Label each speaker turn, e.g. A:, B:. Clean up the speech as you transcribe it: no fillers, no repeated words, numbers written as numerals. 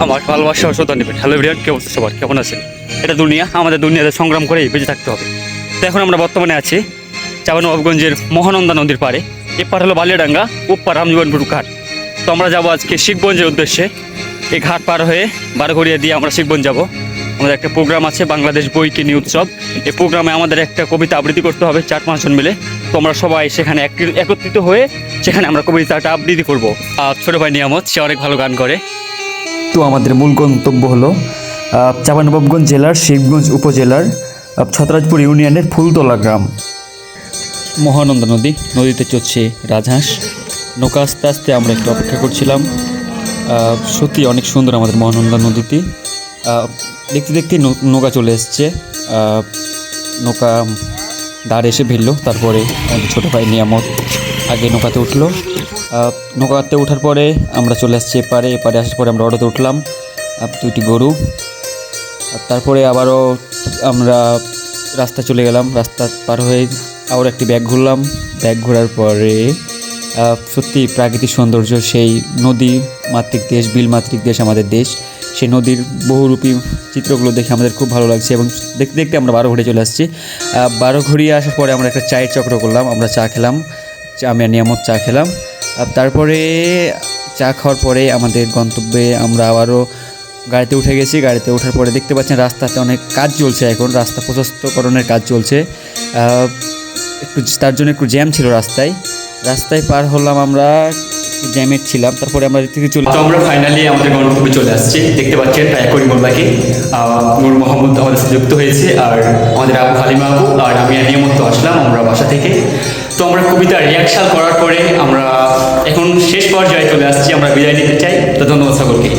A: আমার ভালোবাসা ও শ্রদ্ধা নেবেন। হ্যালো এভরিওয়ান, কে অবস্থা সবার, কেমন আছেন? এটা দুনিয়া, আমাদের দুনিয়াতে সংগ্রাম করেই বেঁচে থাকতে হবে। তো এখন আমরা বর্তমানে আছি চাঁপাইনবাবগঞ্জের মহানন্দা নদীর পাড়ে। এপার হলো বালিয়াডাঙ্গা, ওপার রামজীবনপুর ঘাট। তো আমরা যাবো আজকে শিখগঞ্জের উদ্দেশ্যে। এই ঘাট পার হয়ে বারোঘড়িয়া দিয়ে আমরা শিখগঞ্জ যাব। আমাদের একটা প্রোগ্রাম আছে, বাংলাদেশ বইকিনি উৎসব। এই প্রোগ্রামে আমাদের একটা কবিতা আবৃত্তি করতে হবে 4-5 জন মিলে। তো আমরা সবাই সেখানে একত্রিত হয়ে সেখানে আমরা কবিতাটা আবৃত্তি করবো। আর ছোটো ভাই নিয়ামত, সে অনেক ভালো গান করে।
B: তো আমাদের মূল গন্তব্য হলো চাঁপাইনবাবগঞ্জ জেলার শিবগঞ্জ উপজেলার ছতরাজপুর ইউনিয়নের ফুলতলা গ্রাম।
C: মহানন্দা নদী, নদীতে চলছে রাজহাঁস। নৌকা আস্তে আস্তে আমরা একটু অপেক্ষা করছিলাম। সত্যি অনেক সুন্দর আমাদের মহানন্দা নদীতে। দেখতে দেখতে নৌকা চলে এসছে। নৌকা দাঁড় এসে ভিড়ল। তারপরে ছোটো ভাই নিয়ামত আগে নৌকাতে উঠলো। নৌকাতে ওঠার পরে আমরা চলে আসছি এপারে আসার পরে আমরা অটোতে উঠলাম, 2টি গরু। তারপরে আবারও আমরা রাস্তা চলে গেলাম। রাস্তা পার হয়ে আবার একটি ব্যাগ ঘুরলাম। ব্যাগ ঘোরার পরে সত্যি প্রাকৃতিক সৌন্দর্য, সেই নদী মাতৃক দেশ, বিল মাতৃক দেশ আমাদের দেশ। সেই নদীর বহুরূপী চিত্রগুলো দেখে আমাদের খুব ভালো লাগছে এবং দেখতে দেখতে আমরা বারোঘড়িয়া চলে আসছি। বারোঘড়িয়া আসার পরে আমরা একটা চায়ের চক্র করলাম, আমরা চা খেলাম। আমি আর নিয়ামত চা খেলাম। তারপরে চা খাওয়ার পরে আমাদের গন্তব্যে আমরা আবারও গাড়িতে উঠে গেছি। গাড়িতে ওঠার পরে দেখতে পাচ্ছেন রাস্তাতে অনেক কাজ চলছে, এখন রাস্তা প্রশস্তকরণের কাজ চলছে। একটু তার জন্য একটু জ্যাম ছিল রাস্তায় পার হলাম, আমরা জ্যামের ছিলাম। তারপরে আমরা থেকে
A: তো আমরা ফাইনালি আমাদের গন্তব্যে চলে আসছি। দেখতে পাচ্ছেন করিমুল্লাহকে, নূর মোহাম্মদ আমাদের সাথে যুক্ত হয়েছে, আর আমাদের আবু হালিমা আবু, আর আমি আর নিয়মিত আসলাম আমরা বাসা থেকে। তো আমরা কবিতা রিয়াকশাল করার পরে আমরা এখন শেষ পর্যায়ে চলে আসছি, আমরা বিদায় নিতে চাই। তো ধন্যবাদ সকলকে।